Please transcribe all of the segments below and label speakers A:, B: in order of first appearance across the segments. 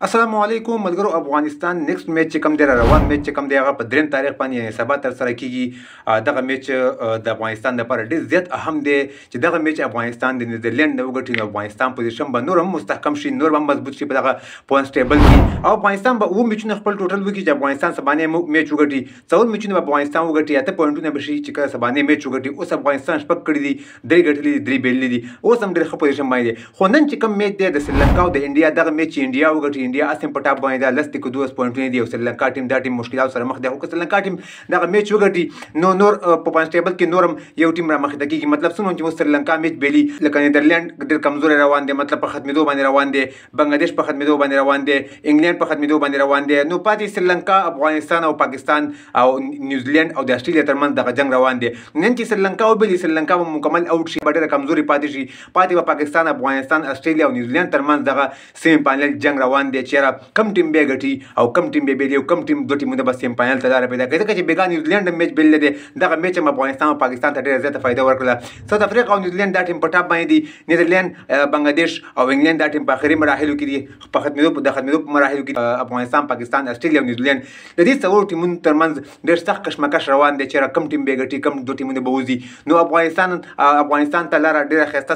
A: السلام علیکم ملګرو. افغانستان نیکست میچ چې کوم دی روان میچ چې کوم دی هغه په 3 تاریخ باندې سبا تر سره کیږي. دغه میچ د افغانستان لپاره ډېر زیات اهم دی چې دغه میچ افغانستان د نیدرلند نه وګټي نو افغانستان پوزیشن به نور هم مستحکم شي، نور هم مضبوط شي په دغه پوینټس ټیبل کې، او افغانستان به اوه میچونه خپل ټوټل وکړي چې افغانستان سبانه میچ وګټي، څلور میچونه به افغانستان وګټي، اته پوینټونه به شي چې کله سبانه میچ وګټي. اوس افغانستان شپږ کړي دي، درې ګټلي دي، درې بېللي دي، اوس هم ډېر ښه پوزیشن باندې دی. خو نن چې کوم میچ دی د سریلانکا او د انډیا، دغه میچ چې انډیا وګټي، انډیا اسیم په ټاپ باندې لس کې 2 پوینټونه دي او سریلانکا ټیم دا ټیم مشکلات سره مخ دی. خو سریلانکا ټیم دغه میچ وګټي نو نور په پوینټ ټیبل کې نور هم یو ټیم را مخې ته کېږي. مطلب څه چې سریلانکا میچ بیلي، لکه نیدرلند ډېر کمزوري روان دی، مطلب په ختمېدو باندې روان دی، بنګلادیش په ختمېدو باندې روان دی، انګلند په ختمېدو باندې روان دی، نو پاتې سریلانکا، افغانستان او پاکستان او نیوزیلند او د استرالیا ترمنځ دغه جنگ روان دی. نن چې سریلانکا وبیلي، سریلانکا به مکمل اوټ شي، به ډېره کمزوري پاتې شي، پاتې به پاکستان، افغانستان، استرالیا او نیوزیلند ترمنځ دغه سیمی فاینل جنگ روان دی چې کم ټیم به ګټي او کم ټیم به بیلي او کم ټیم دوه ټیمونه به سیمی فاینل ته لاره پیدا کوي. ځکه چې بیګا نیوزیلند میچ بیللی دی، دغه میچ هم افغانستان او پاکستان ته ډېره زیاته فایده ورکړله. ساوث افریقا او نیوزیلند دا ټیم په ټاپ باندې دي، نیدرلند، بنګلادیش او انګلند دا ټیم په آخري مراحلو کې دي، په ختمېدو په مراحلو کې افغانستان، پاکستان، استرالیا او نیوزیلند. د دې څلورو ټیمونو ترمنځ ډېر سخت کشمکش روان دی چې کم ټیم به ګټي، کم دوه ټیمونه به وځي. نو افغانستان ته لاره ډېره ښایسته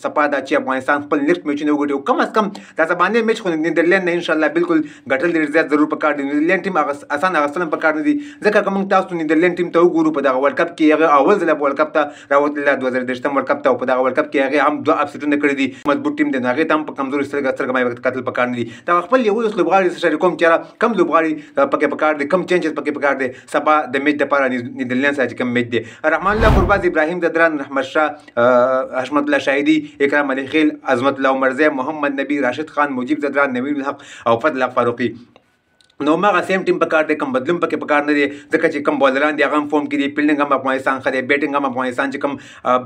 A: صفا ده چې افغانستان خپل نیکسټ میچونه وګټي، او کم از کم دا سبانه میچ خو نیدرلند نه انشاءالله بالکل ګټل ډېر زیات ضرور پکار دی. نیدرلند ټیم اسان اخیستل هم پکار نه دي، ځکه که موږ تاسو نیدرلند ټیم ته وګورو په دغه ورلډ کپ کې هغه اول ځل په ورلډ کپ ته راوتلی، 2023 ورلډ کپ ته، او په دغه ورلډ کپ کې هغې هم 2 اپسیټونه کړي دي. مضبوط ټیم دی، نو هغې ته هم په کمزوري سترګه باندې کتل پکار نه دي. دغه خپل 11 لوبغاړي شریکوم چې کم لوبغاړي پکې پکار دي، کم چینجز پکې پکار دي سبا د میچ دپاره نیدرلند سره چې کوم میچ دی. رحمان الله ګرباز، ابراهیم ددران، احمد شاه، حشمت الله شاهدي، اکرام علي خیل، عظمت الله عمرزی، محمد نبی، راشد خان، مجیب ددران، نویر الحق او فضل حق فاروقي. نو ماغه سیم ټیم پکار دی، کم بدلون پکې پکار نه دی، ځکه چې کم بولران دی هغه هم فورم کې دي، فیلډینګ هم افغانستان ښه دی، بیټینګ هم افغانستان چې کم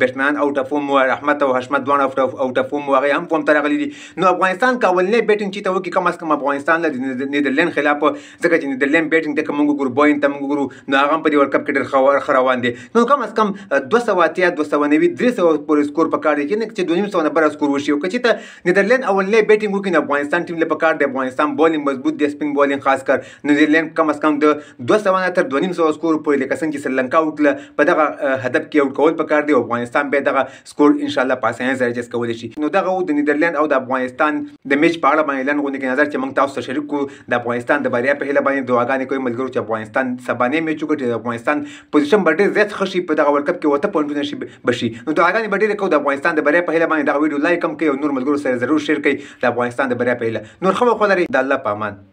A: بیټسمینان اوټ اف فورم و، رحمت او حشمت دواړه اوټ اف فورم و، هغې هم فورم ته راغلي دي. نو افغانستان که اولنی بیټینګ چې ته وکړي کم از کم افغانستان له نیدرلند خلاف، ځکه چې نیدرلند بیټینګ ته که موږ وګورو، بوین ته موږ وګورو، نو هغه هم په دې ورلډ کپ کې ډېر ښه روان دی. نو کم از کم 280 290 300 پورې سکور پکار دی، چې 2.5 نه بره سکور وشي. او که چې ته نیدرلند اولنی بیټینګ وکړي نو افغانستان ټیم له پکار دی، افغانستان بولینګ مضبوط دی، سپین بولینګ خاص کر نیدرلند کم از کم د 200 نه تر 2.5 سکور پورې، لکه څنګه چې سریلانکا وکړله په دغه هدف کې اوټ کول پکار دی، او افغانستان بیا دغه سکور انشاءالله په اسانۍ سره جز کولی شي. نو دغه د نیدرلند او د افغانستان د میچ په اړه باندې اعلان غونډې کې نظر چې موږ تاسو سره شریک کړو. د افغانستان د بریا په هیله باندې دعاګانې کوئ ملګرو چې افغانستان سبانې میچ وګټي، د افغانستان پوزیشن به ډېر زیات ښه شي، په دغه ورلډ کپ کې 8 پوینټونه بشي. نو دعاګانې به ډېرې کوو د افغانستان د بریا په هیله باندې. دغه ویډیو لایک هم کړئ او نور ملګرو سره ضرور شیر کړئ د افغانستان د بریا په هیله. نور ښه وخت ولرئ، د الله په امان.